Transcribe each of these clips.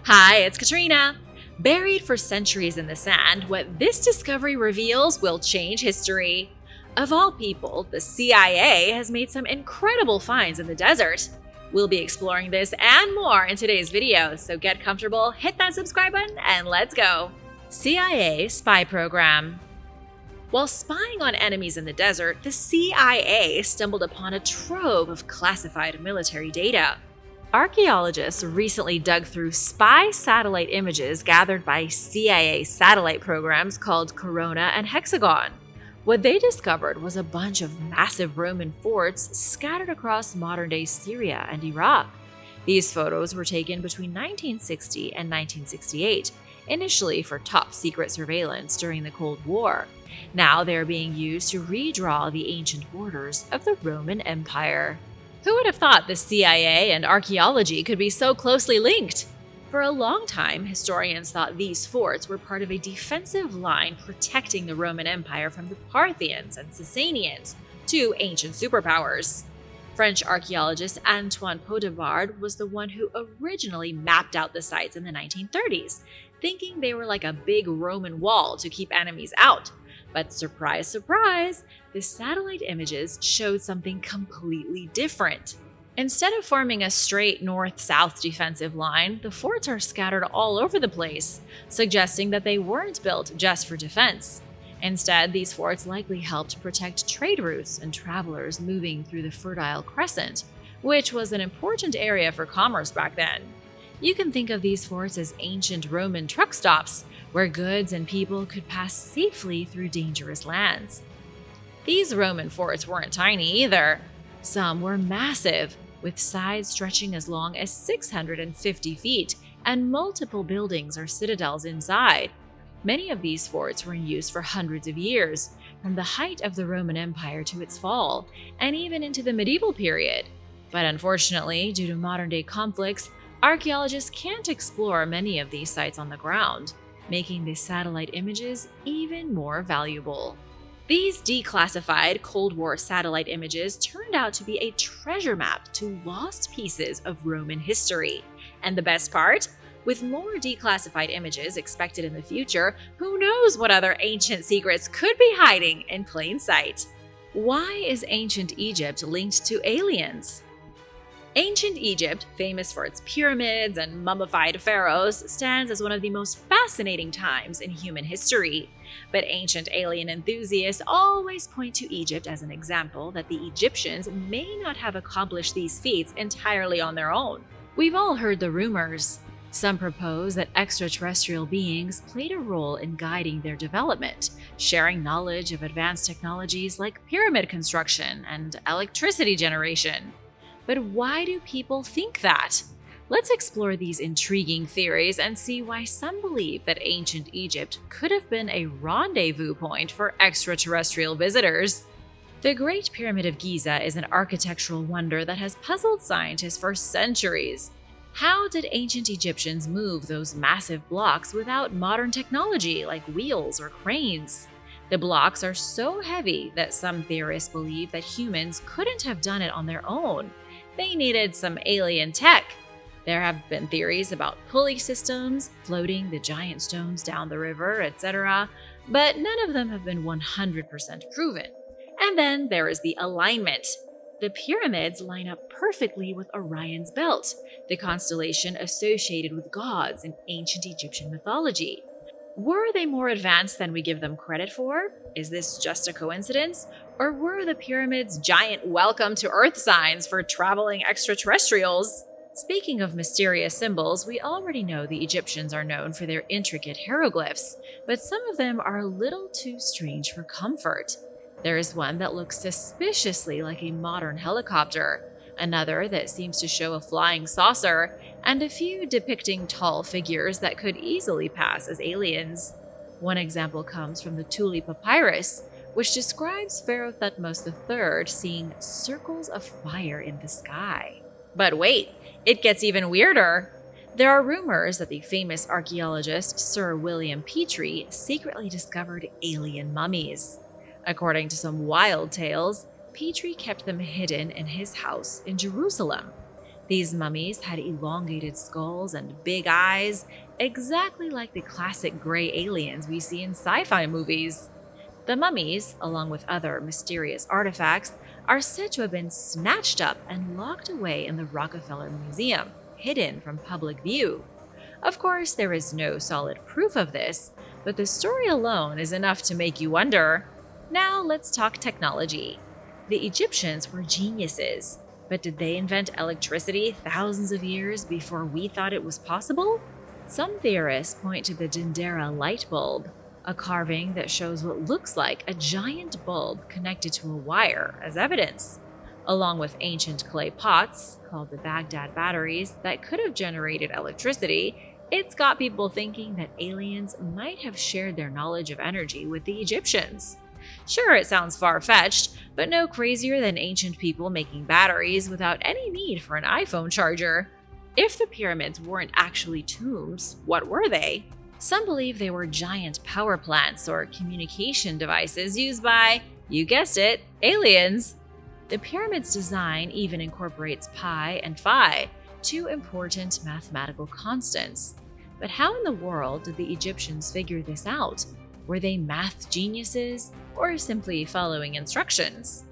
Hi, it's Katrina. Buried for centuries in the sand, what this discovery reveals will change history. Of all people, the CIA has made some incredible finds in the desert. We'll be exploring this and more in today's video, so get comfortable, hit that subscribe button, and let's go. CIA Spy Program. While spying on enemies in the desert, the CIA stumbled upon a trove of classified military data. Archaeologists recently dug through spy satellite images gathered by CIA satellite programs called Corona and Hexagon. What they discovered was a bunch of massive Roman forts scattered across modern-day Syria and Iraq. These photos were taken between 1960 and 1968, initially for top-secret surveillance during the Cold War. Now they are being used to redraw the ancient borders of the Roman Empire. Who would have thought the CIA and archaeology could be so closely linked? For a long time, historians thought these forts were part of a defensive line protecting the Roman Empire from the Parthians and Sasanians, two ancient superpowers. French archaeologist Antoine Podebard was the one who originally mapped out the sites in the 1930s, thinking they were like a big Roman wall to keep enemies out. But surprise, surprise, the satellite images showed something completely different. Instead of forming a straight north-south defensive line, the forts are scattered all over the place, suggesting that they weren't built just for defense. Instead, these forts likely helped protect trade routes and travelers moving through the Fertile Crescent, which was an important area for commerce back then. You can think of these forts as ancient Roman truck stops, where goods and people could pass safely through dangerous lands. These Roman forts weren't tiny either. Some were massive, with sides stretching as long as 650 feet and multiple buildings or citadels inside. Many of these forts were in use for hundreds of years, from the height of the Roman Empire to its fall, and even into the medieval period. But unfortunately, due to modern-day conflicts, archaeologists can't explore many of these sites on the ground, making the satellite images even more valuable. These declassified Cold War satellite images turned out to be a treasure map to lost pieces of Roman history. And the best part? With more declassified images expected in the future, who knows what other ancient secrets could be hiding in plain sight? Why is ancient Egypt linked to aliens? Ancient Egypt, famous for its pyramids and mummified pharaohs, stands as one of the most fascinating times in human history. But ancient alien enthusiasts always point to Egypt as an example that the Egyptians may not have accomplished these feats entirely on their own. We've all heard the rumors. Some propose that extraterrestrial beings played a role in guiding their development, sharing knowledge of advanced technologies like pyramid construction and electricity generation. But why do people think that? Let's explore these intriguing theories and see why some believe that ancient Egypt could have been a rendezvous point for extraterrestrial visitors. The Great Pyramid of Giza is an architectural wonder that has puzzled scientists for centuries. How did ancient Egyptians move those massive blocks without modern technology like wheels or cranes? The blocks are so heavy that some theorists believe that humans couldn't have done it on their own. They needed some alien tech. There have been theories about pulley systems, floating the giant stones down the river, etc., but none of them have been 100% proven. And then there is the alignment. The pyramids line up perfectly with Orion's belt, the constellation associated with gods in ancient Egyptian mythology. Were they more advanced than we give them credit for? Is this just a coincidence? Or were the pyramids giant welcome to Earth signs for traveling extraterrestrials? Speaking of mysterious symbols, we already know the Egyptians are known for their intricate hieroglyphs, but some of them are a little too strange for comfort. There is one that looks suspiciously like a modern helicopter, another that seems to show a flying saucer, and a few depicting tall figures that could easily pass as aliens. One example comes from the Thule Papyrus, which describes Pharaoh Thutmose III seeing circles of fire in the sky. But wait, it gets even weirder. There are rumors that the famous archaeologist Sir William Petrie secretly discovered alien mummies. According to some wild tales, Petrie kept them hidden in his house in Jerusalem. These mummies had elongated skulls and big eyes, exactly like the classic gray aliens we see in sci-fi movies. The mummies, along with other mysterious artifacts, are said to have been snatched up and locked away in the Rockefeller Museum, hidden from public view. Of course, there is no solid proof of this, but the story alone is enough to make you wonder. Now let's talk technology. The Egyptians were geniuses, but did they invent electricity thousands of years before we thought it was possible? Some theorists point to the Dendera light bulb, a carving that shows what looks like a giant bulb connected to a wire as evidence, along with ancient clay pots, called the Baghdad batteries, that could have generated electricity. It's got people thinking that aliens might have shared their knowledge of energy with the Egyptians. Sure, it sounds far-fetched, but no crazier than ancient people making batteries without any need for an iPhone charger. If the pyramids weren't actually tombs, what were they? Some believe they were giant power plants or communication devices used by, you guessed it, aliens. The pyramid's design even incorporates pi and phi, two important mathematical constants. But how in the world did the Egyptians figure this out? Were they math geniuses, or simply following instructions?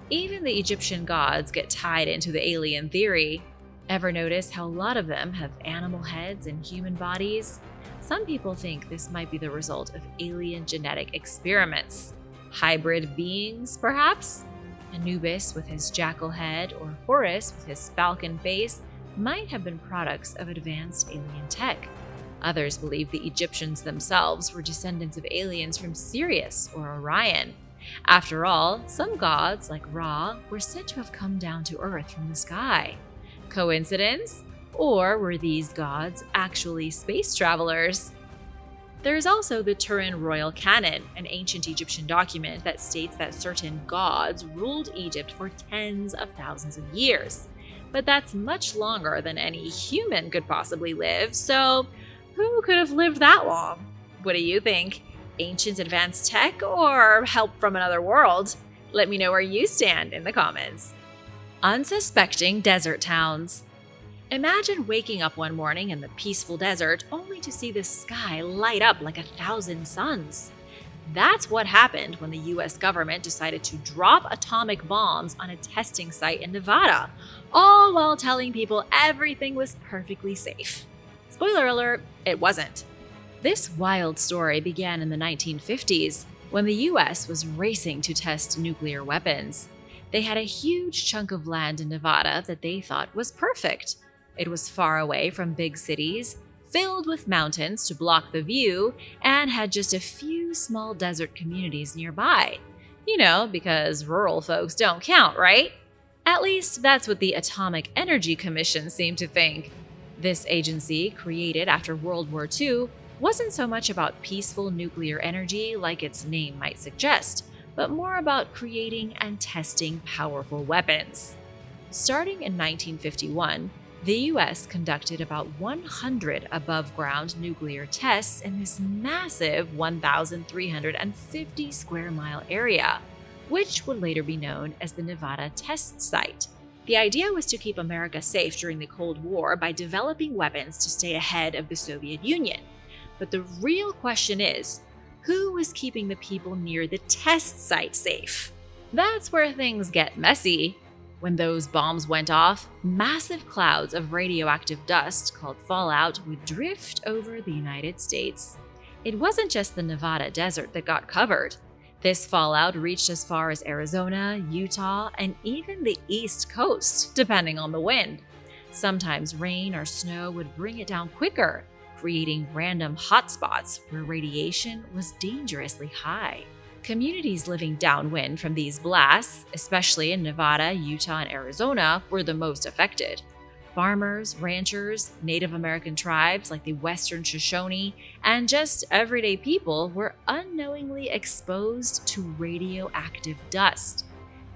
Even the Egyptian gods get tied into the alien theory. Ever notice how a lot of them have animal heads and human bodies? Some people think this might be the result of alien genetic experiments. Hybrid beings, perhaps? Anubis with his jackal head or Horus with his falcon face might have been products of advanced alien tech. Others believe the Egyptians themselves were descendants of aliens from Sirius or Orion. After all, some gods, like Ra, were said to have come down to Earth from the sky. Coincidence? Or were these gods actually space travelers? There's also the Turin Royal Canon, an ancient Egyptian document that states that certain gods ruled Egypt for tens of thousands of years. But that's much longer than any human could possibly live, so who could have lived that long? What do you think? Ancient advanced tech or help from another world? Let me know where you stand in the comments. Unsuspecting desert towns. Imagine waking up one morning in the peaceful desert only to see the sky light up like 1,000 suns. That's what happened when the US government decided to drop atomic bombs on a testing site in Nevada, all while telling people everything was perfectly safe. Spoiler alert, it wasn't. This wild story began in the 1950s when the US was racing to test nuclear weapons. They had a huge chunk of land in Nevada that they thought was perfect. It was far away from big cities, filled with mountains to block the view, and had just a few small desert communities nearby. You know, because rural folks don't count, right? At least that's what the Atomic Energy Commission seemed to think. This agency, created after World War II, wasn't so much about peaceful nuclear energy like its name might suggest, but more about creating and testing powerful weapons. Starting in 1951, the US conducted about 100 above-ground nuclear tests in this massive 1,350 square mile area, which would later be known as the Nevada Test Site. The idea was to keep America safe during the Cold War by developing weapons to stay ahead of the Soviet Union. But the real question is, who was keeping the people near the test site safe? That's where things get messy. When those bombs went off, massive clouds of radioactive dust, called fallout, would drift over the United States. It wasn't just the Nevada desert that got covered. This fallout reached as far as Arizona, Utah, and even the East Coast, depending on the wind. Sometimes rain or snow would bring it down quicker, creating random hotspots where radiation was dangerously high. Communities living downwind from these blasts, especially in Nevada, Utah, and Arizona, were the most affected. Farmers, ranchers, Native American tribes like the Western Shoshone, and just everyday people were unknowingly exposed to radioactive dust.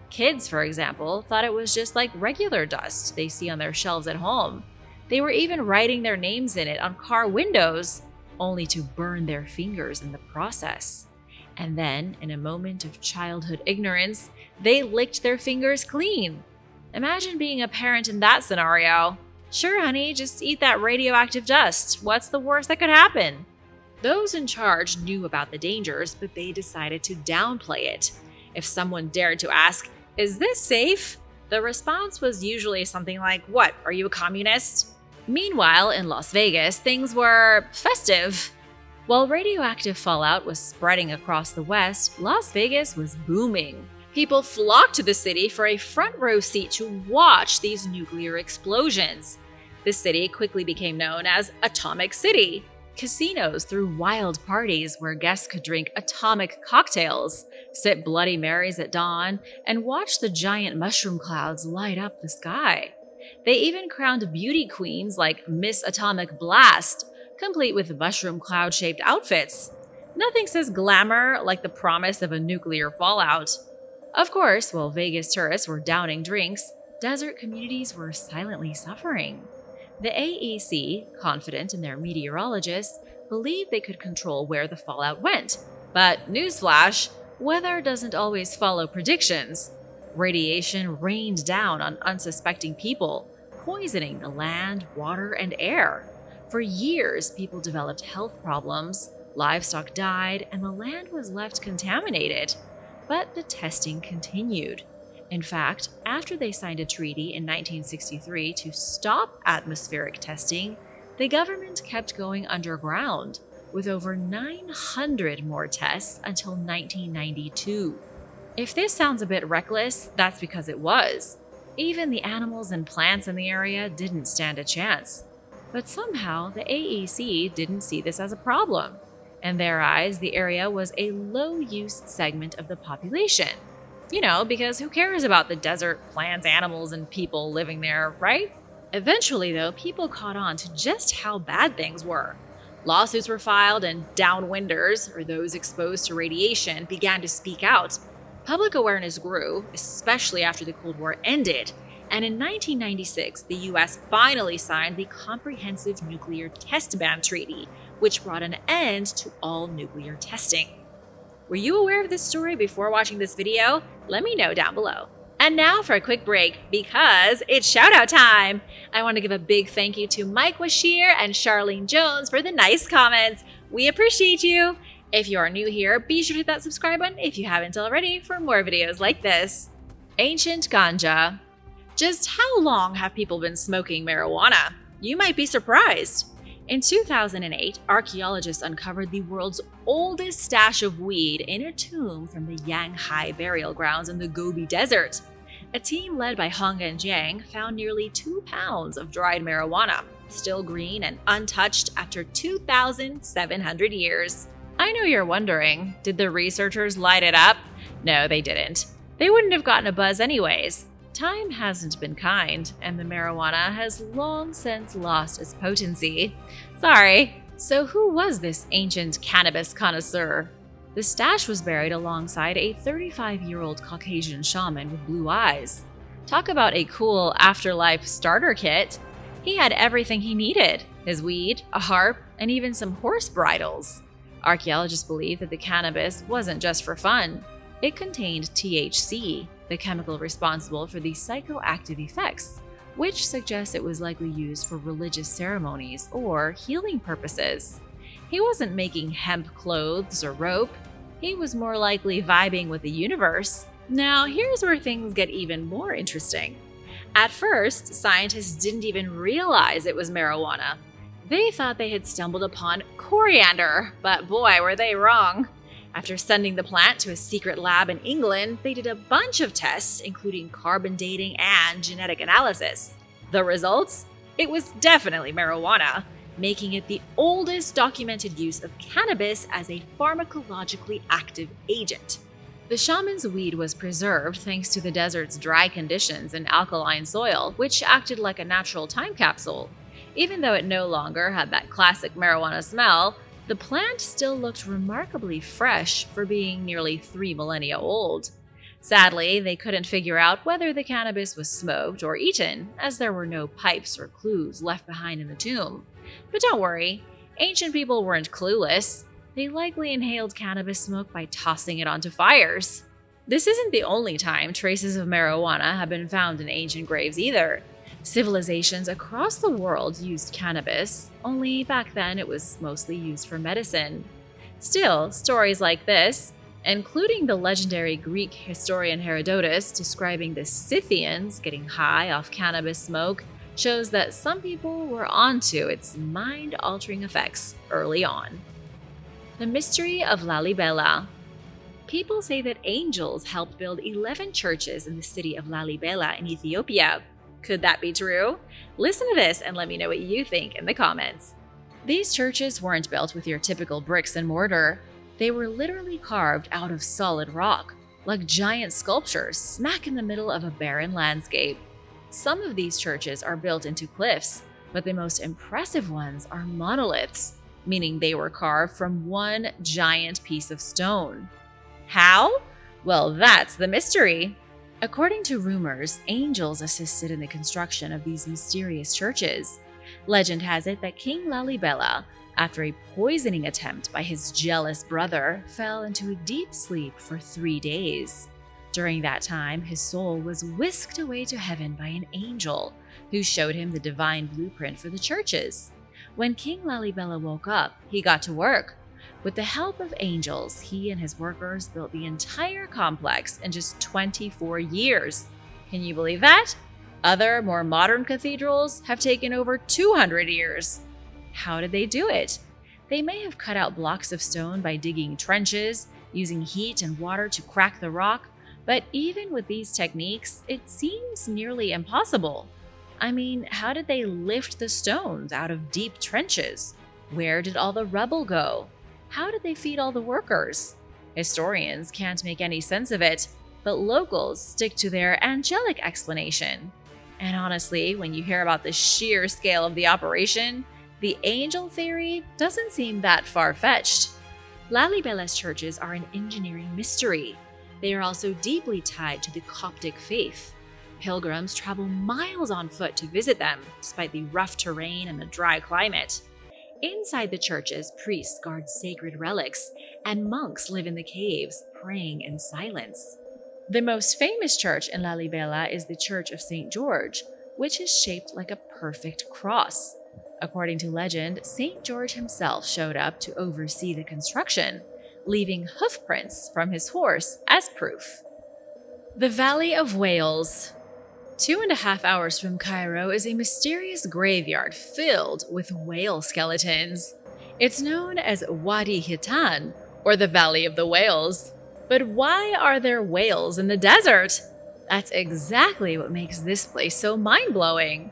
Kids, for example, thought it was just like regular dust they see on their shelves at home. They were even writing their names in it on car windows, only to burn their fingers in the process. And then, in a moment of childhood ignorance, they licked their fingers clean. Imagine being a parent in that scenario. Sure, honey, just eat that radioactive dust. What's the worst that could happen? Those in charge knew about the dangers, but they decided to downplay it. If someone dared to ask, "Is this safe?" the response was usually something like, "What, are you a communist?" Meanwhile, in Las Vegas, things were festive. While radioactive fallout was spreading across the West, Las Vegas was booming. People flocked to the city for a front row seat to watch these nuclear explosions. The city quickly became known as Atomic City. Casinos threw wild parties where guests could drink atomic cocktails, sip Bloody Marys at dawn, and watch the giant mushroom clouds light up the sky. They even crowned beauty queens like Miss Atomic Blast, complete with mushroom cloud-shaped outfits. Nothing says glamour like the promise of a nuclear fallout. Of course, while Vegas tourists were downing drinks, desert communities were silently suffering. The AEC, confident in their meteorologists, believed they could control where the fallout went. But newsflash, weather doesn't always follow predictions. Radiation rained down on unsuspecting people, poisoning the land, water, and air. For years, people developed health problems, livestock died, and the land was left contaminated. But the testing continued. In fact, after they signed a treaty in 1963 to stop atmospheric testing, the government kept going underground, with over 900 more tests until 1992. If this sounds a bit reckless, that's because it was. Even the animals and plants in the area didn't stand a chance. But somehow, the AEC didn't see this as a problem. In their eyes, the area was a low-use segment of the population. Because who cares about the desert, plants, animals, and people living there, right? Eventually, though, people caught on to just how bad things were. Lawsuits were filed, and downwinders, or those exposed to radiation, began to speak out. Public awareness grew, especially after the Cold War ended, and in 1996, the US finally signed the Comprehensive Nuclear Test Ban Treaty, which brought an end to all nuclear testing. Were you aware of this story before watching this video? Let me know down below. And now for a quick break, because it's shout-out time! I want to give a big thank you to Mike Washir and Charlene Jones for the nice comments. We appreciate you! If you are new here, be sure to hit that subscribe button if you haven't already for more videos like this. Ancient Ganja. Just how long have people been smoking marijuana? You might be surprised. In 2008, archaeologists uncovered the world's oldest stash of weed in a tomb from the Yanghai burial grounds in the Gobi Desert. A team led by Hong and Jiang found nearly 2 pounds of dried marijuana, still green and untouched after 2,700 years. I know you're wondering, did the researchers light it up? No, they didn't. They wouldn't have gotten a buzz anyways. Time hasn't been kind, and the marijuana has long since lost its potency. Sorry. So who was this ancient cannabis connoisseur? The stash was buried alongside a 35-year-old Caucasian shaman with blue eyes. Talk about a cool afterlife starter kit. He had everything he needed: his weed, a harp, and even some horse bridles. Archaeologists believe that the cannabis wasn't just for fun. It contained THC, the chemical responsible for the psychoactive effects, which suggests it was likely used for religious ceremonies or healing purposes. He wasn't making hemp clothes or rope. He was more likely vibing with the universe. Now, here's where things get even more interesting. At first, scientists didn't even realize it was marijuana. They thought they had stumbled upon coriander, but boy, were they wrong. After sending the plant to a secret lab in England, they did a bunch of tests, including carbon dating and genetic analysis. The results? It was definitely marijuana, making it the oldest documented use of cannabis as a pharmacologically active agent. The shaman's weed was preserved thanks to the desert's dry conditions and alkaline soil, which acted like a natural time capsule. Even though it no longer had that classic marijuana smell, the plant still looked remarkably fresh for being nearly 3 millennia old. Sadly, they couldn't figure out whether the cannabis was smoked or eaten, as there were no pipes or clues left behind in the tomb. But don't worry, ancient people weren't clueless. They likely inhaled cannabis smoke by tossing it onto fires. This isn't the only time traces of marijuana have been found in ancient graves either. Civilizations across the world used cannabis, only back then it was mostly used for medicine. Still, stories like this, including the legendary Greek historian Herodotus describing the Scythians getting high off cannabis smoke, shows that some people were onto its mind-altering effects early on. The Mystery of Lalibela. People say that angels helped build 11 churches in the city of Lalibela in Ethiopia. Could that be true? Listen to this and let me know what you think in the comments. These churches weren't built with your typical bricks and mortar. They were literally carved out of solid rock, like giant sculptures smack in the middle of a barren landscape. Some of these churches are built into cliffs, but the most impressive ones are monoliths, meaning they were carved from one giant piece of stone. How? Well, that's the mystery. According to rumors, angels assisted in the construction of these mysterious churches. Legend has it that King Lalibela, after a poisoning attempt by his jealous brother, fell into a deep sleep for 3 days. During that time, his soul was whisked away to heaven by an angel, who showed him the divine blueprint for the churches. When King Lalibela woke up, he got to work. With the help of angels, he and his workers built the entire complex in just 24 years. Can you believe that? Other, more modern cathedrals have taken over 200 years. How did they do it? They may have cut out blocks of stone by digging trenches, using heat and water to crack the rock, but even with these techniques, it seems nearly impossible. I mean, how did they lift the stones out of deep trenches? Where did all the rubble go? How did they feed all the workers? Historians can't make any sense of it, but locals stick to their angelic explanation. And honestly, when you hear about the sheer scale of the operation, the angel theory doesn't seem that far-fetched. Lalibela's churches are an engineering mystery. They are also deeply tied to the Coptic faith. Pilgrims travel miles on foot to visit them, despite the rough terrain and the dry climate. Inside the churches, priests guard sacred relics, and monks live in the caves, praying in silence. The most famous church in Lalibela is the Church of St. George, which is shaped like a perfect cross. According to legend, St. George himself showed up to oversee the construction, leaving hoofprints from his horse as proof. The Valley of Whales. 2.5 hours from Cairo is a mysterious graveyard filled with whale skeletons. It's known as Wadi Hitan, or the Valley of the Whales. But why are there whales in the desert? That's exactly what makes this place so mind-blowing.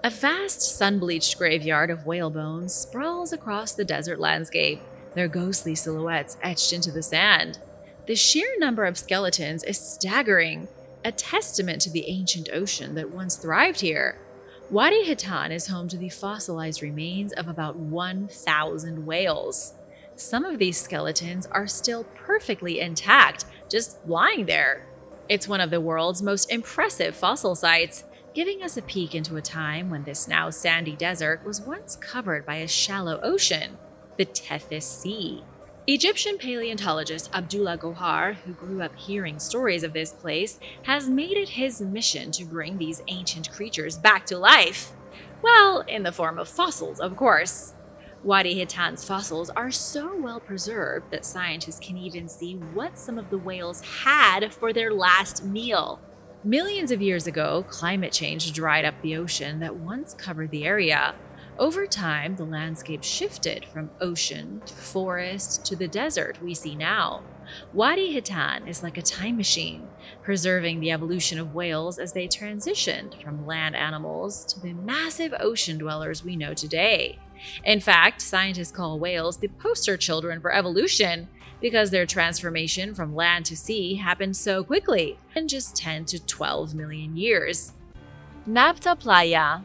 A vast sun-bleached graveyard of whale bones sprawls across the desert landscape, their ghostly silhouettes etched into the sand. The sheer number of skeletons is staggering, a testament to the ancient ocean that once thrived here. Wadi Hitan is home to the fossilized remains of about 1,000 whales. Some of these skeletons are still perfectly intact, just lying there. It's one of the world's most impressive fossil sites, giving us a peek into a time when this now sandy desert was once covered by a shallow ocean, the Tethys Sea. Egyptian paleontologist Abdullah Gohar, who grew up hearing stories of this place, has made it his mission to bring these ancient creatures back to life. Well, in the form of fossils, of course. Wadi Hitan's fossils are so well preserved that scientists can even see what some of the whales had for their last meal. Millions of years ago, climate change dried up the ocean that once covered the area. Over time, the landscape shifted from ocean to forest to the desert we see now. Wadi Hitan is like a time machine, preserving the evolution of whales as they transitioned from land animals to the massive ocean dwellers we know today. In fact, scientists call whales the poster children for evolution because their transformation from land to sea happened so quickly, in just 10 to 12 million years. Nabta Playa.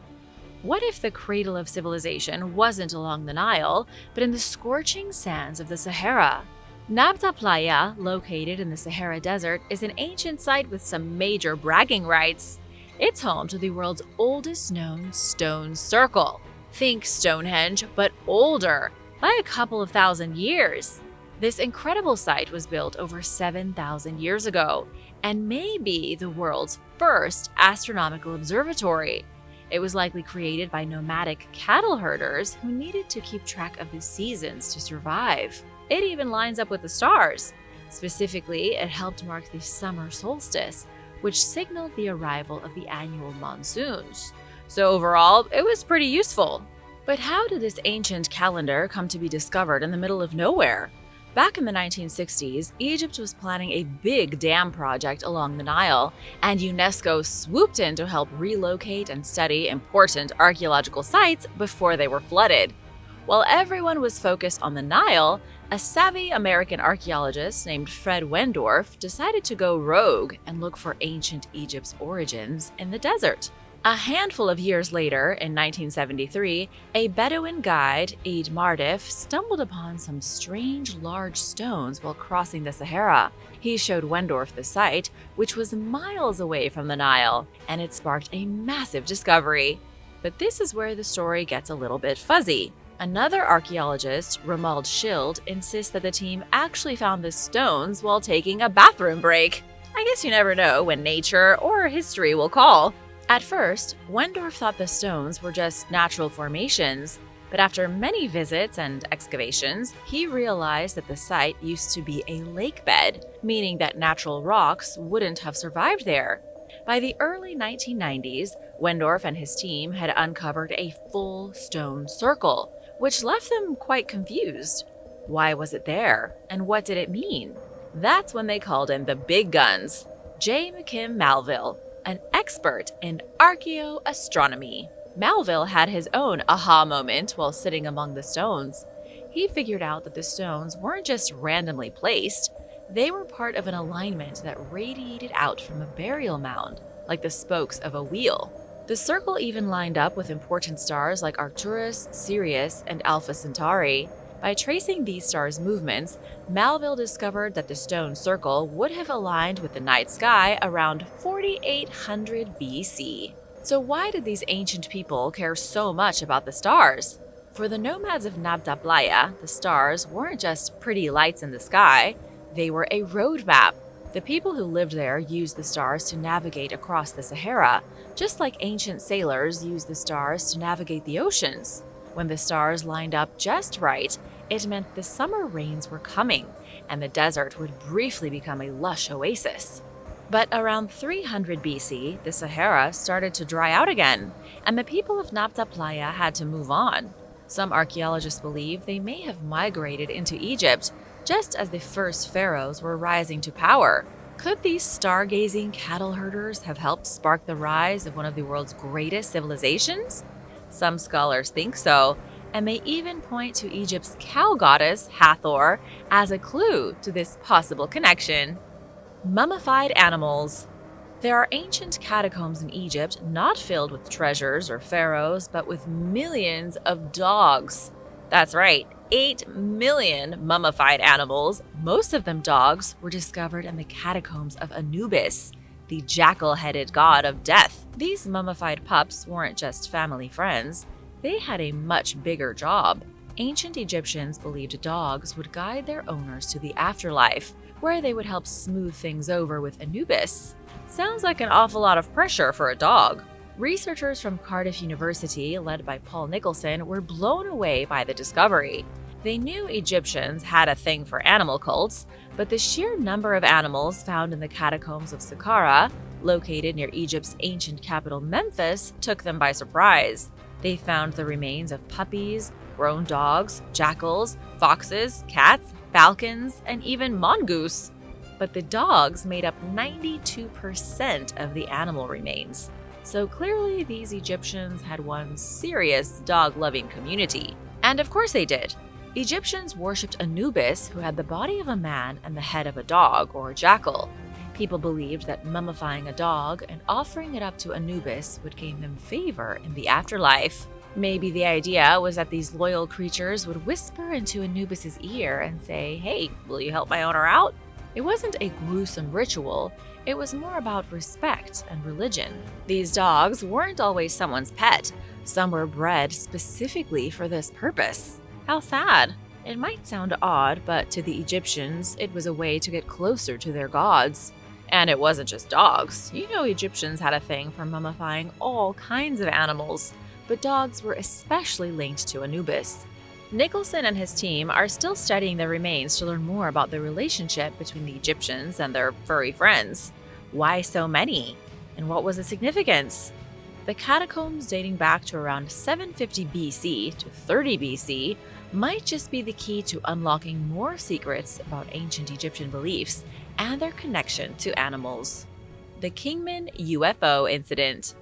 What if the cradle of civilization wasn't along the Nile, but in the scorching sands of the Sahara? Nabta Playa, located in the Sahara Desert, is an ancient site with some major bragging rights. It's home to the world's oldest known stone circle. Think Stonehenge, but older, by a couple of thousand years. This incredible site was built over 7,000 years ago and may be the world's first astronomical observatory. It was likely created by nomadic cattle herders who needed to keep track of the seasons to survive. It even lines up with the stars. Specifically, it helped mark the summer solstice, which signaled the arrival of the annual monsoons. So overall, it was pretty useful. But how did this ancient calendar come to be discovered in the middle of nowhere? Back in the 1960s, Egypt was planning a big dam project along the Nile, and UNESCO swooped in to help relocate and study important archaeological sites before they were flooded. While everyone was focused on the Nile, a savvy American archaeologist named Fred Wendorf decided to go rogue and look for ancient Egypt's origins in the desert. A handful of years later, in 1973, a Bedouin guide, Eid Mardif, stumbled upon some strange large stones while crossing the Sahara. He showed Wendorf the site, which was miles away from the Nile, and it sparked a massive discovery. But this is where the story gets a little bit fuzzy. Another archaeologist, Romuald Schild, insists that the team actually found the stones while taking a bathroom break. I guess you never know when nature or history will call. At first, Wendorf thought the stones were just natural formations, but after many visits and excavations, he realized that the site used to be a lake bed, meaning that natural rocks wouldn't have survived there. By the early 1990s, Wendorf and his team had uncovered a full stone circle, which left them quite confused. Why was it there, and what did it mean? That's when they called in the big guns, J. McKim Malville, an expert in archaeoastronomy. Malville had his own aha moment while sitting among the stones. He figured out that the stones weren't just randomly placed, they were part of an alignment that radiated out from a burial mound, like the spokes of a wheel. The circle even lined up with important stars like Arcturus, Sirius, and Alpha Centauri. By tracing these stars' movements, Malville discovered that the stone circle would have aligned with the night sky around 4800 BC. So why did these ancient people care so much about the stars? For the nomads of Nabta Playa, the stars weren't just pretty lights in the sky, they were a roadmap. The people who lived there used the stars to navigate across the Sahara, just like ancient sailors used the stars to navigate the oceans. When the stars lined up just right, it meant the summer rains were coming, and the desert would briefly become a lush oasis. But around 300 BC, the Sahara started to dry out again, and the people of Nabta Playa had to move on. Some archaeologists believe they may have migrated into Egypt, just as the first pharaohs were rising to power. Could these stargazing cattle herders have helped spark the rise of one of the world's greatest civilizations? Some scholars think so, and they even point to Egypt's cow goddess, Hathor, as a clue to this possible connection. Mummified animals. There are ancient catacombs in Egypt not filled with treasures or pharaohs, but with millions of dogs. That's right, 8 million mummified animals, most of them dogs, were discovered in the catacombs of Anubis, the jackal-headed god of death. These mummified pups weren't just family friends, they had a much bigger job. Ancient Egyptians believed dogs would guide their owners to the afterlife, where they would help smooth things over with Anubis. Sounds like an awful lot of pressure for a dog. Researchers from Cardiff University, led by Paul Nicholson, were blown away by the discovery. They knew Egyptians had a thing for animal cults, but the sheer number of animals found in the catacombs of Saqqara, located near Egypt's ancient capital Memphis, took them by surprise. They found the remains of puppies, grown dogs, jackals, foxes, cats, falcons, and even mongoose. But the dogs made up 92% of the animal remains. So clearly these Egyptians had one serious dog-loving community. And of course they did. Egyptians worshipped Anubis, who had the body of a man and the head of a dog or a jackal. People believed that mummifying a dog and offering it up to Anubis would gain them favor in the afterlife. Maybe the idea was that these loyal creatures would whisper into Anubis's ear and say, "Hey, will you help my owner out?" It wasn't a gruesome ritual, it was more about respect and religion. These dogs weren't always someone's pet. Some were bred specifically for this purpose. How sad. It might sound odd, but to the Egyptians, it was a way to get closer to their gods. And it wasn't just dogs. You know, Egyptians had a thing for mummifying all kinds of animals, but dogs were especially linked to Anubis. Nicholson and his team are still studying the remains to learn more about the relationship between the Egyptians and their furry friends. Why so many? And what was the significance? The catacombs dating back to around 750 BC to 30 BC might just be the key to unlocking more secrets about ancient Egyptian beliefs and their connection to animals. The Kingman UFO Incident.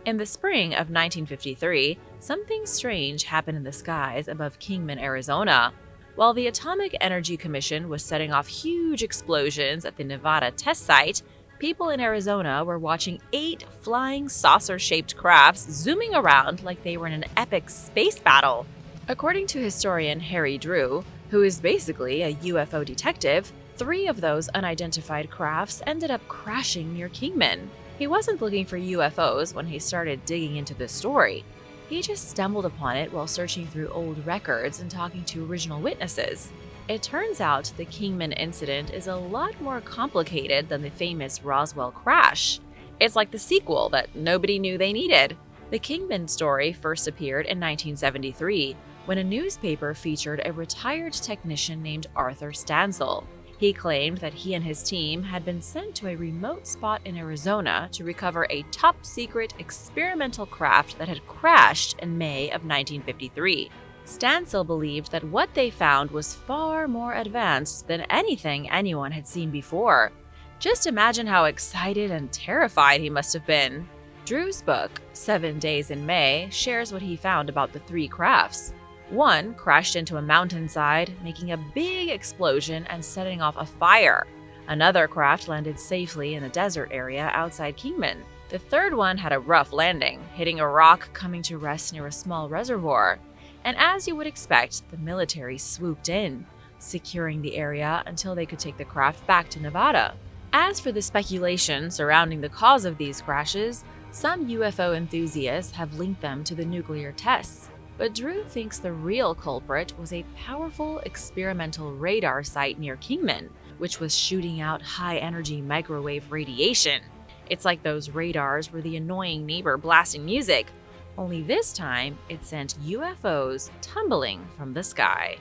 In the spring of 1953, something strange happened in the skies above Kingman, Arizona. While the Atomic Energy Commission was setting off huge explosions at the Nevada test site, people in Arizona were watching 8 flying saucer-shaped crafts zooming around like they were in an epic space battle. According to historian Harry Drew, who is basically a UFO detective, 3 of those unidentified crafts ended up crashing near Kingman. He wasn't looking for UFOs when he started digging into the story. He just stumbled upon it while searching through old records and talking to original witnesses. It turns out the Kingman incident is a lot more complicated than the famous Roswell crash. It's like the sequel that nobody knew they needed. The Kingman story first appeared in 1973 when a newspaper featured a retired technician named Arthur Stansel. He claimed that he and his team had been sent to a remote spot in Arizona to recover a top-secret experimental craft that had crashed in May of 1953. Stansel believed that what they found was far more advanced than anything anyone had seen before. Just imagine how excited and terrified he must have been. Drew's book, 7 Days in May, shares what he found about the 3 crafts. One crashed into a mountainside, making a big explosion and setting off a fire. Another craft landed safely in a desert area outside Kingman. The third one had a rough landing, hitting a rock coming to rest near a small reservoir. And as you would expect, the military swooped in, securing the area until they could take the craft back to Nevada. As for the speculation surrounding the cause of these crashes, some UFO enthusiasts have linked them to the nuclear tests. But Drew thinks the real culprit was a powerful experimental radar site near Kingman, which was shooting out high-energy microwave radiation. It's like those radars were the annoying neighbor blasting music, only this time it sent UFOs tumbling from the sky.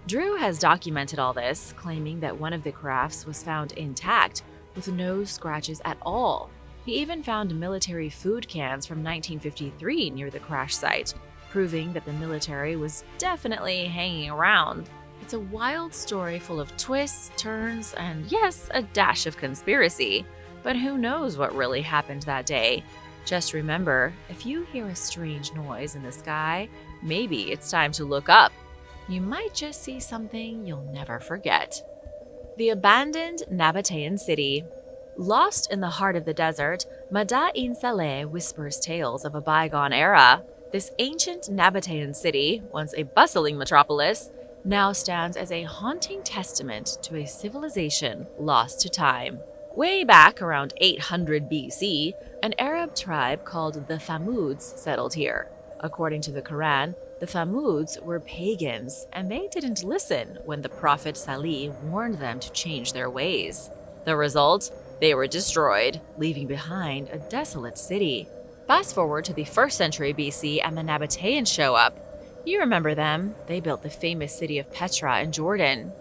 Drew has documented all this, claiming that one of the crafts was found intact, with no scratches at all. He even found military food cans from 1953 near the crash site, proving that the military was definitely hanging around. It's a wild story full of twists, turns, and yes, a dash of conspiracy. But who knows what really happened that day? Just remember, if you hear a strange noise in the sky, maybe it's time to look up. You might just see something you'll never forget. The abandoned Nabatean city. Lost in the heart of the desert, Madain Saleh whispers tales of a bygone era. This ancient Nabatean city, once a bustling metropolis, now stands as a haunting testament to a civilization lost to time. Way back around 800 BC, an Arab tribe called the Thamuds settled here. According to the Quran, the Thamuds were pagans, and they didn't listen when the Prophet Salih warned them to change their ways. The result? They were destroyed, leaving behind a desolate city. Fast forward to the 1st century BC and the Nabateans show up. You remember them. They built the famous city of Petra in Jordan.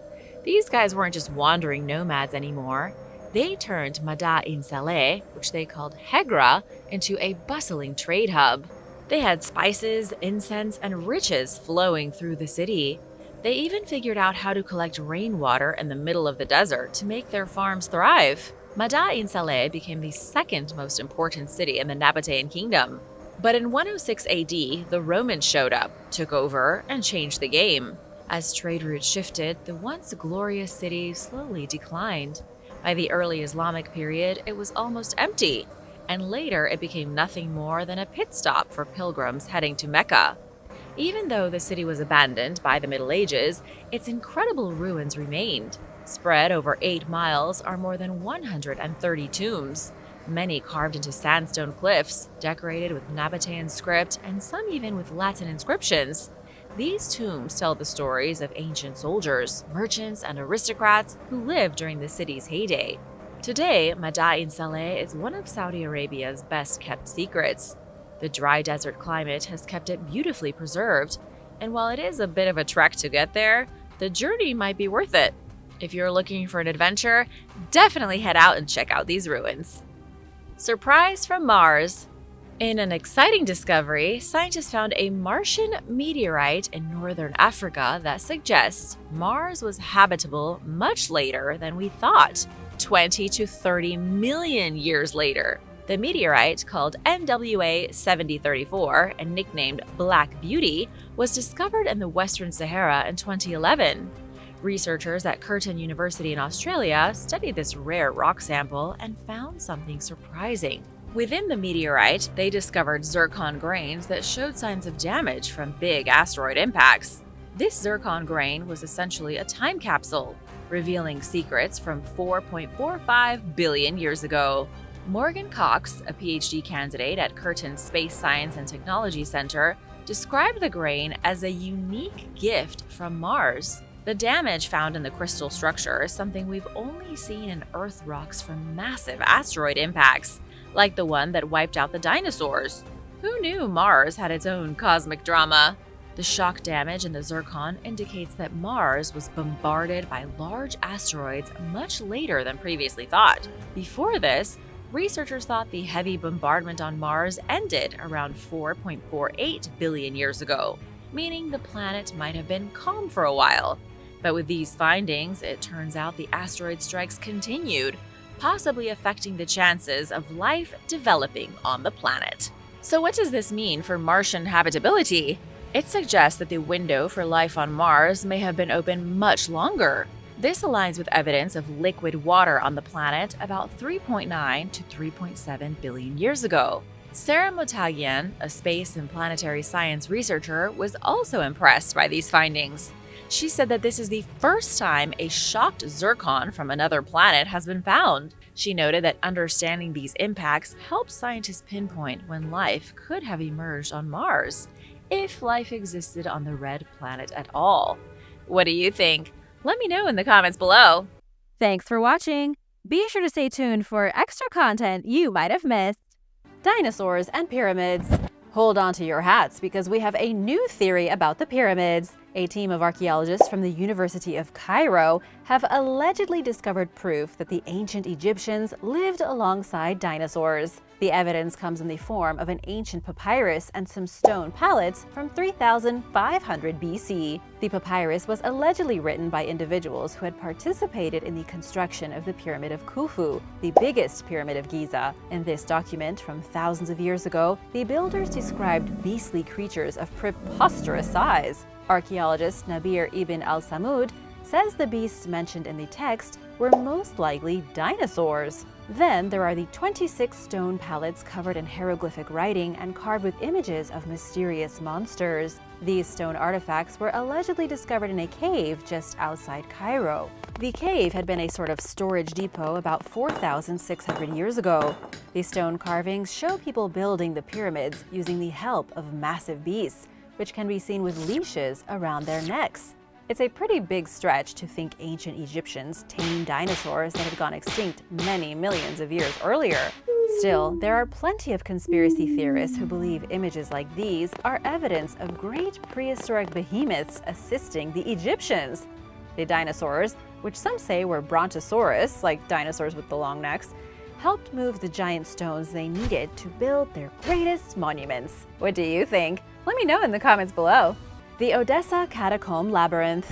These guys weren't just wandering nomads anymore. They turned Madain Saleh, which they called Hegra, into a bustling trade hub. They had spices, incense, and riches flowing through the city. They even figured out how to collect rainwater in the middle of the desert to make their farms thrive. Madain Saleh became the 2nd most important city in the Nabatean kingdom. But in 106 AD, the Romans showed up, took over, and changed the game. As trade routes shifted, the once glorious city slowly declined. By the early Islamic period, it was almost empty, and later it became nothing more than a pit stop for pilgrims heading to Mecca. Even though the city was abandoned by the Middle Ages, its incredible ruins remained. Spread over 8 miles are more than 130 tombs, many carved into sandstone cliffs, decorated with Nabatean script, and some even with Latin inscriptions. These tombs tell the stories of ancient soldiers, merchants, and aristocrats who lived during the city's heyday. Today, Madain Saleh is one of Saudi Arabia's best-kept secrets. The dry desert climate has kept it beautifully preserved, and while it is a bit of a trek to get there, the journey might be worth it. If you're looking for an adventure, definitely head out and check out these ruins. Surprise from Mars. In an exciting discovery, scientists found a Martian meteorite in northern Africa that suggests Mars was habitable much later than we thought, 20 to 30 million years later. The meteorite, called NWA 7034 and nicknamed Black Beauty, was discovered in the Western Sahara in 2011. Researchers at Curtin University in Australia studied this rare rock sample and found something surprising. Within the meteorite, they discovered zircon grains that showed signs of damage from big asteroid impacts. This zircon grain was essentially a time capsule, revealing secrets from 4.45 billion years ago. Morgan Cox, a PhD candidate at Curtin's Space Science and Technology Center, described the grain as a unique gift from Mars. The damage found in the crystal structure is something we've only seen in Earth rocks from massive asteroid impacts, like the one that wiped out the dinosaurs. Who knew Mars had its own cosmic drama? The shock damage in the zircon indicates that Mars was bombarded by large asteroids much later than previously thought. Before this, researchers thought the heavy bombardment on Mars ended around 4.48 billion years ago, meaning the planet might have been calm for a while. But with these findings, it turns out the asteroid strikes continued, possibly affecting the chances of life developing on the planet. So what does this mean for Martian habitability? It suggests that the window for life on Mars may have been open much longer. This aligns with evidence of liquid water on the planet about 3.9 to 3.7 billion years ago. Sarah Motagian, a space and planetary science researcher, was also impressed by these findings. She said that this is the first time a shocked zircon from another planet has been found. She noted that understanding these impacts helps scientists pinpoint when life could have emerged on Mars, if life existed on the red planet at all. What do you think? Let me know in the comments below. Thanks for watching. Be sure to stay tuned for extra content you might have missed. Dinosaurs and Pyramids. Hold on to your hats because we have a new theory about the pyramids. A team of archaeologists from the University of Cairo have allegedly discovered proof that the ancient Egyptians lived alongside dinosaurs. The evidence comes in the form of an ancient papyrus and some stone pallets from 3500 BC. The papyrus was allegedly written by individuals who had participated in the construction of the Pyramid of Khufu, the biggest pyramid of Giza. In this document from thousands of years ago, the builders described beastly creatures of preposterous size. Archaeologist Nabir ibn al-Samud says the beasts mentioned in the text were most likely dinosaurs. Then there are the 26 stone pallets covered in hieroglyphic writing and carved with images of mysterious monsters. These stone artifacts were allegedly discovered in a cave just outside Cairo. The cave had been a sort of storage depot about 4,600 years ago. The stone carvings show people building the pyramids using the help of massive beasts, which can be seen with leashes around their necks. It's a pretty big stretch to think ancient Egyptians tamed dinosaurs that had gone extinct many millions of years earlier. Still, there are plenty of conspiracy theorists who believe images like these are evidence of great prehistoric behemoths assisting the Egyptians. The dinosaurs, which some say were brontosaurus, like dinosaurs with the long necks, helped move the giant stones they needed to build their greatest monuments. What do you think? Let me know in the comments below. The Odessa Catacomb Labyrinth.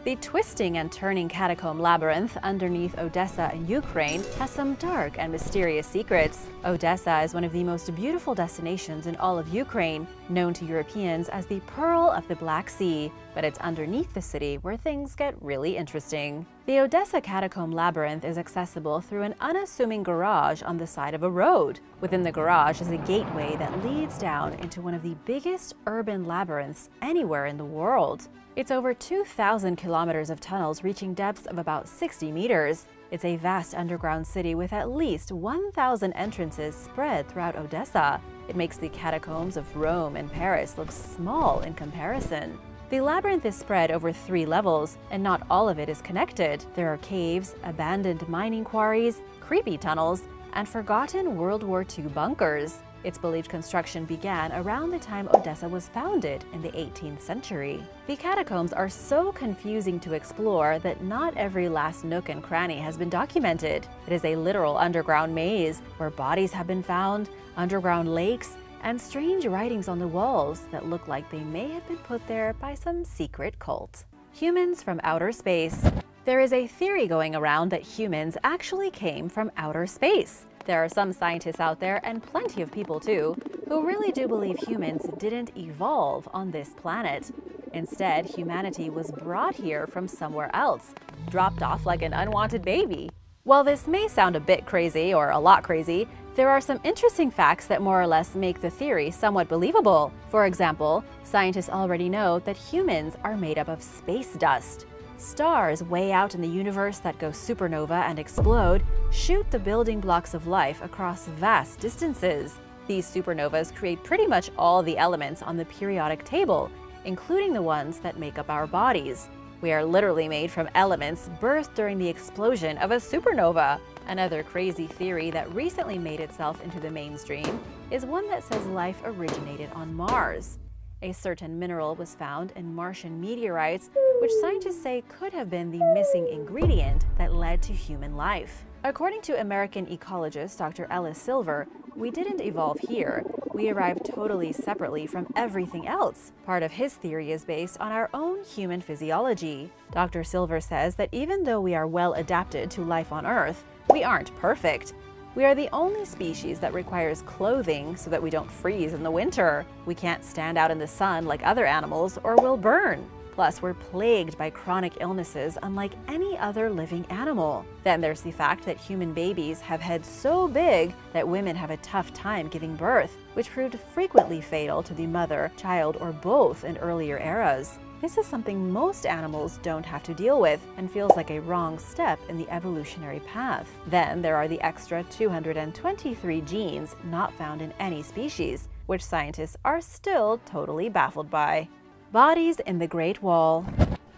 The twisting and turning catacomb labyrinth underneath Odessa in Ukraine has some dark and mysterious secrets. Odessa is one of the most beautiful destinations in all of Ukraine, known to Europeans as the Pearl of the Black Sea, but it's underneath the city where things get really interesting. The Odessa Catacomb Labyrinth is accessible through an unassuming garage on the side of a road. Within the garage is a gateway that leads down into one of the biggest urban labyrinths anywhere in the world. It's over 2,000 kilometers of tunnels reaching depths of about 60 meters. It's a vast underground city with at least 1,000 entrances spread throughout Odessa. It makes the catacombs of Rome and Paris look small in comparison. The labyrinth is spread over 3 levels, and not all of it is connected. There are caves, abandoned mining quarries, creepy tunnels, and forgotten World War II bunkers. It's believed construction began around the time Odessa was founded in the 18th century. The catacombs are so confusing to explore that not every last nook and cranny has been documented. It is a literal underground maze where bodies have been found, underground lakes, and strange writings on the walls that look like they may have been put there by some secret cult. Humans from outer space. There is a theory going around that humans actually came from outer space. There are some scientists out there, and plenty of people too, who really do believe humans didn't evolve on this planet. Instead, humanity was brought here from somewhere else, dropped off like an unwanted baby. While this may sound a bit crazy, or a lot crazy, there are some interesting facts that more or less make the theory somewhat believable. For example, scientists already know that humans are made up of space dust. Stars way out in the universe that go supernova and explode shoot the building blocks of life across vast distances. These supernovas create pretty much all the elements on the periodic table, including the ones that make up our bodies. We are literally made from elements birthed during the explosion of a supernova. Another crazy theory that recently made itself into the mainstream is one that says life originated on Mars. A certain mineral was found in Martian meteorites, which scientists say could have been the missing ingredient that led to human life. According to American ecologist Dr. Ellis Silver, we didn't evolve here. We arrived totally separately from everything else. Part of his theory is based on our own human physiology. Dr. Silver says that even though we are well adapted to life on Earth, we aren't perfect. We are the only species that requires clothing so that we don't freeze in the winter. We can't stand out in the sun like other animals or we'll burn. Plus, we're plagued by chronic illnesses unlike any other living animal. Then there's the fact that human babies have heads so big that women have a tough time giving birth, which proved frequently fatal to the mother, child, or both in earlier eras. This is something most animals don't have to deal with and feels like a wrong step in the evolutionary path. Then there are the extra 223 genes not found in any species, which scientists are still totally baffled by. Bodies in the Great Wall.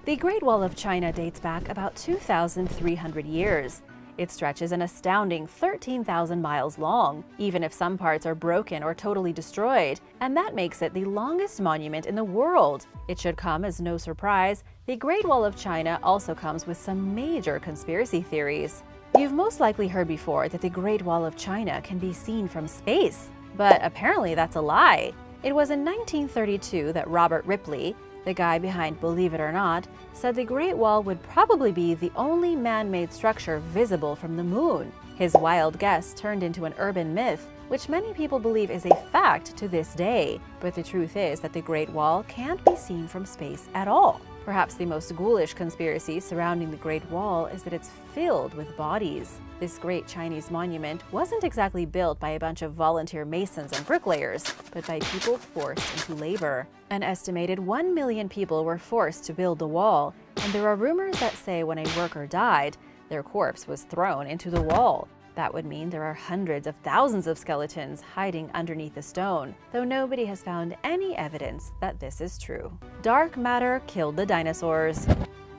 The Great Wall of China dates back about 2,300 years. It stretches an astounding 13,000 miles long, even if some parts are broken or totally destroyed, and that makes it the longest monument in the world. It should come as no surprise, the Great Wall of China also comes with some major conspiracy theories. You've most likely heard before that the Great Wall of China can be seen from space, but apparently that's a lie. It was in 1932 that Robert Ripley, the guy behind Believe It or Not, said the Great Wall would probably be the only man-made structure visible from the moon. His wild guess turned into an urban myth, which many people believe is a fact to this day. But the truth is that the Great Wall can't be seen from space at all. Perhaps the most ghoulish conspiracy surrounding the Great Wall is that it's filled with bodies. This great Chinese monument wasn't exactly built by a bunch of volunteer masons and bricklayers, but by people forced into labor. An estimated 1 million people were forced to build the wall, and there are rumors that say when a worker died, their corpse was thrown into the wall. That would mean there are hundreds of thousands of skeletons hiding underneath the stone, though nobody has found any evidence that this is true. Dark matter killed the dinosaurs.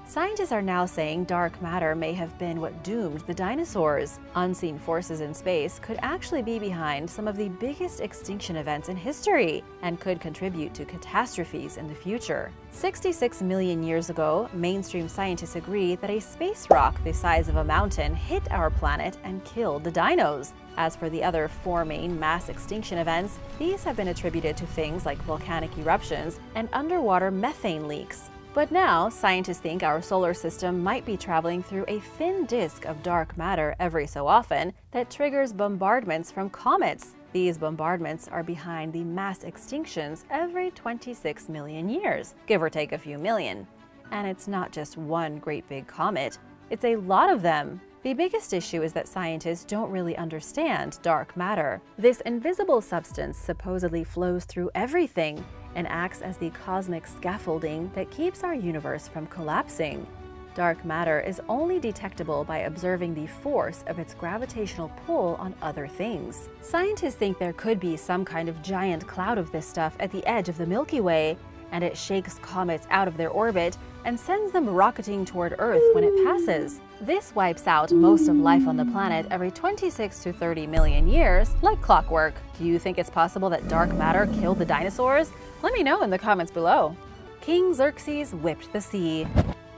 Scientists are now saying dark matter may have been what doomed the dinosaurs. Unseen forces in space could actually be behind some of the biggest extinction events in history and could contribute to catastrophes in the future. 66 million years ago, mainstream scientists agree that a space rock the size of a mountain hit our planet and killed the dinos. As for the other 4 main mass extinction events, these have been attributed to things like volcanic eruptions and underwater methane leaks. But now, scientists think our solar system might be traveling through a thin disk of dark matter every so often that triggers bombardments from comets. These bombardments are behind the mass extinctions every 26 million years, give or take a few million. And it's not just one great big comet, it's a lot of them. The biggest issue is that scientists don't really understand dark matter. This invisible substance supposedly flows through everything and acts as the cosmic scaffolding that keeps our universe from collapsing. Dark matter is only detectable by observing the force of its gravitational pull on other things. Scientists think there could be some kind of giant cloud of this stuff at the edge of the Milky Way, and it shakes comets out of their orbit and sends them rocketing toward Earth when it passes. This wipes out most of life on the planet every 26 to 30 million years, like clockwork. Do you think it's possible that dark matter killed the dinosaurs? Let me know in the comments below. King Xerxes whipped the sea.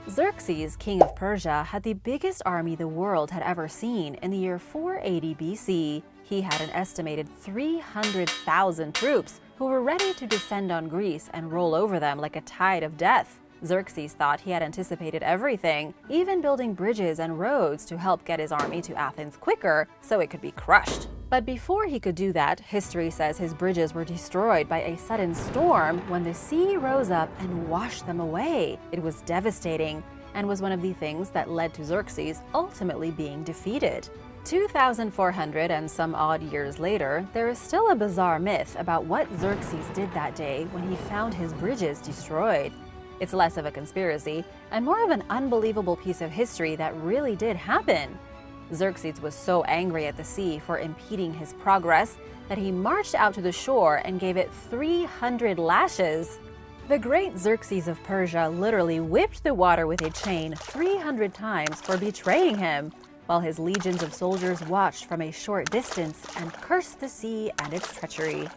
Xerxes, king of Persia, had the biggest army the world had ever seen in the year 480 BC. He had an estimated 300,000 troops who were ready to descend on Greece and roll over them like a tide of death. Xerxes thought he had anticipated everything, even building bridges and roads to help get his army to Athens quicker so it could be crushed. But before he could do that, history says his bridges were destroyed by a sudden storm when the sea rose up and washed them away. It was devastating and was one of the things that led to Xerxes ultimately being defeated. 2,400 and some odd years later, there is still a bizarre myth about what Xerxes did that day when he found his bridges destroyed. It's less of a conspiracy and more of an unbelievable piece of history that really did happen. Xerxes was so angry at the sea for impeding his progress that he marched out to the shore and gave it 300 lashes. The great Xerxes of Persia literally whipped the water with a chain 300 times for betraying him, while his legions of soldiers watched from a short distance and cursed the sea and its treachery.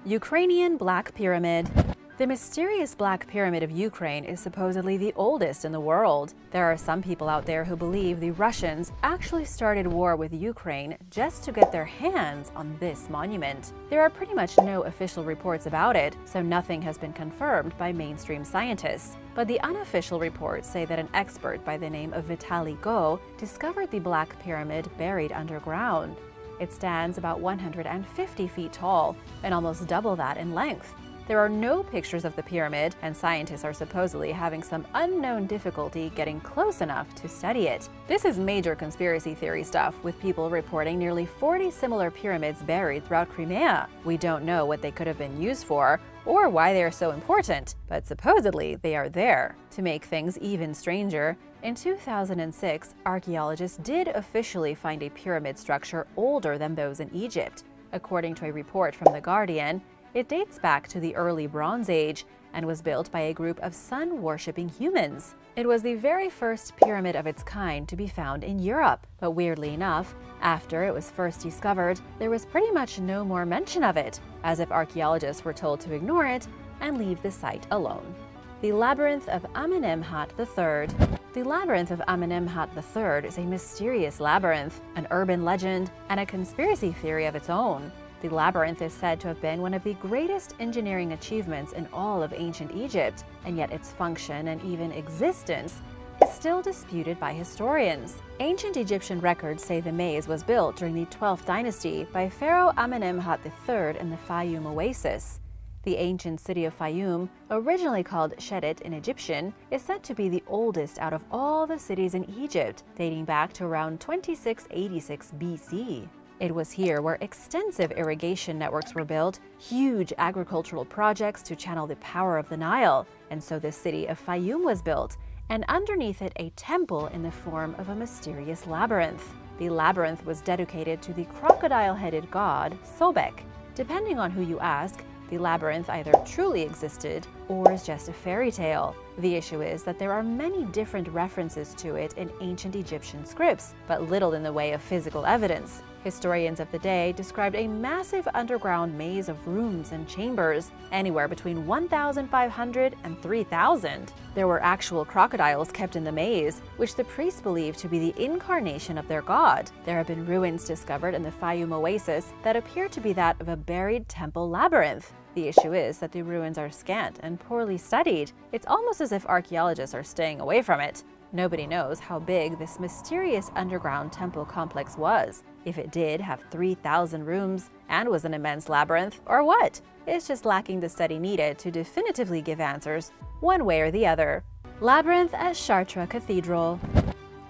Ukrainian Black Pyramid. The mysterious Black Pyramid of Ukraine is supposedly the oldest in the world. There are some people out there who believe the Russians actually started war with Ukraine just to get their hands on this monument. There are pretty much no official reports about it, so nothing has been confirmed by mainstream scientists. But the unofficial reports say that an expert by the name of Vitaly Go discovered the Black Pyramid buried underground. It stands about 150 feet tall and almost double that in length. There are no pictures of the pyramid, and scientists are supposedly having some unknown difficulty getting close enough to study it. This is major conspiracy theory stuff, with people reporting nearly 40 similar pyramids buried throughout Crimea. We don't know what they could have been used for, or why they are so important, but supposedly they are there. To make things even stranger, in 2006, archaeologists did officially find a pyramid structure older than those in Egypt. According to a report from The Guardian, it dates back to the early Bronze Age and was built by a group of sun-worshipping humans. It was the very first pyramid of its kind to be found in Europe, but weirdly enough, after it was first discovered, there was pretty much no more mention of it, as if archaeologists were told to ignore it and leave the site alone. The Labyrinth of Ammat III. The Labyrinth of Ammat III is a mysterious labyrinth, an urban legend, and a conspiracy theory of its own. The labyrinth is said to have been one of the greatest engineering achievements in all of ancient Egypt, and yet its function and even existence is still disputed by historians. Ancient Egyptian records say the maze was built during the 12th dynasty by Pharaoh Amenemhat III in the Fayum Oasis. The ancient city of Fayum, originally called Shedit in Egyptian, is said to be the oldest out of all the cities in Egypt, dating back to around 2686 BC. It was here where extensive irrigation networks were built, huge agricultural projects to channel the power of the Nile, and so the city of Fayum was built, and underneath it a temple in the form of a mysterious labyrinth. The labyrinth was dedicated to the crocodile-headed god Sobek. Depending on who you ask, the labyrinth either truly existed or is just a fairy tale. The issue is that there are many different references to it in ancient Egyptian scripts, but little in the way of physical evidence. Historians of the day described a massive underground maze of rooms and chambers, anywhere between 1,500 and 3,000. There were actual crocodiles kept in the maze, which the priests believed to be the incarnation of their god. There have been ruins discovered in the Fayum Oasis that appear to be that of a buried temple labyrinth. The issue is that the ruins are scant and poorly studied. It's almost as if archaeologists are staying away from it. Nobody knows how big this mysterious underground temple complex was, if it did have 3,000 rooms and was an immense labyrinth, or what. It's just lacking the study needed to definitively give answers one way or the other. Labyrinth at Chartres Cathedral.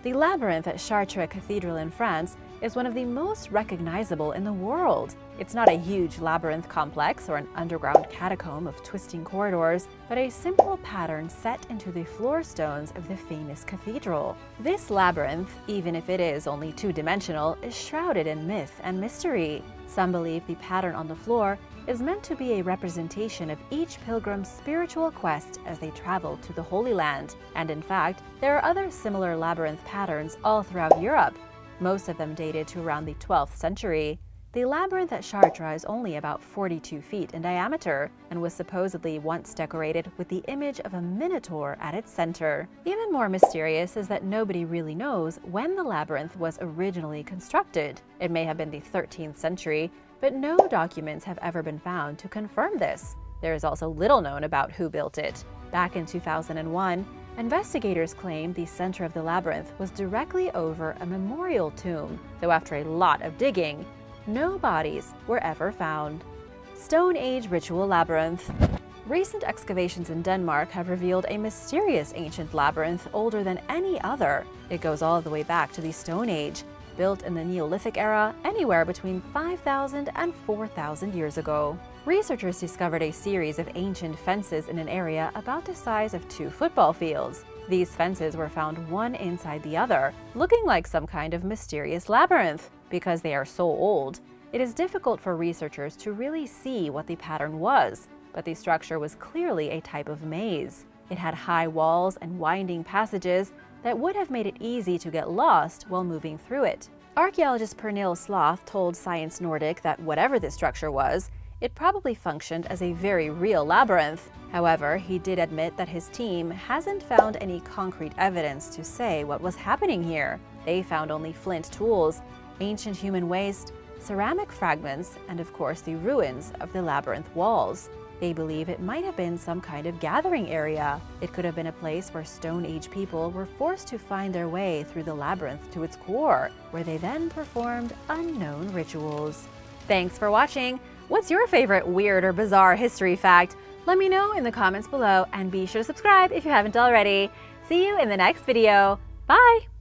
The labyrinth at Chartres Cathedral in France is one of the most recognizable in the world. It's not a huge labyrinth complex or an underground catacomb of twisting corridors, but a simple pattern set into the floor stones of the famous cathedral. This labyrinth, even if it is only two-dimensional, is shrouded in myth and mystery. Some believe the pattern on the floor is meant to be a representation of each pilgrim's spiritual quest as they travel to the Holy Land, and in fact, there are other similar labyrinth patterns all throughout Europe, most of them dated to around the 12th century. The labyrinth at Chartres is only about 42 feet in diameter and was supposedly once decorated with the image of a minotaur at its center. Even more mysterious is that nobody really knows when the labyrinth was originally constructed. It may have been the 13th century, but no documents have ever been found to confirm this. There is also little known about who built it. Back in 2001, investigators claimed the center of the labyrinth was directly over a memorial tomb, though after a lot of digging, no bodies were ever found. Stone Age Ritual Labyrinth. Recent excavations in Denmark have revealed a mysterious ancient labyrinth older than any other. It goes all the way back to the Stone Age, built in the Neolithic era, anywhere between 5,000 and 4,000 years ago. Researchers discovered a series of ancient fences in an area about the size of 2 football fields. These fences were found one inside the other, looking like some kind of mysterious labyrinth. Because they are so old, it is difficult for researchers to really see what the pattern was, but the structure was clearly a type of maze. It had high walls and winding passages that would have made it easy to get lost while moving through it. Archaeologist Pernille Sloth told Science Nordic that whatever this structure was, it probably functioned as a very real labyrinth. However, he did admit that his team hasn't found any concrete evidence to say what was happening here. They found only flint tools, ancient human waste, ceramic fragments, and of course the ruins of the labyrinth walls. They believe it might have been some kind of gathering area. It could have been a place where Stone Age people were forced to find their way through the labyrinth to its core, where they then performed unknown rituals. Thanks for watching! What's your favorite weird or bizarre history fact? Let me know in the comments below, and be sure to subscribe if you haven't already. See you in the next video. Bye!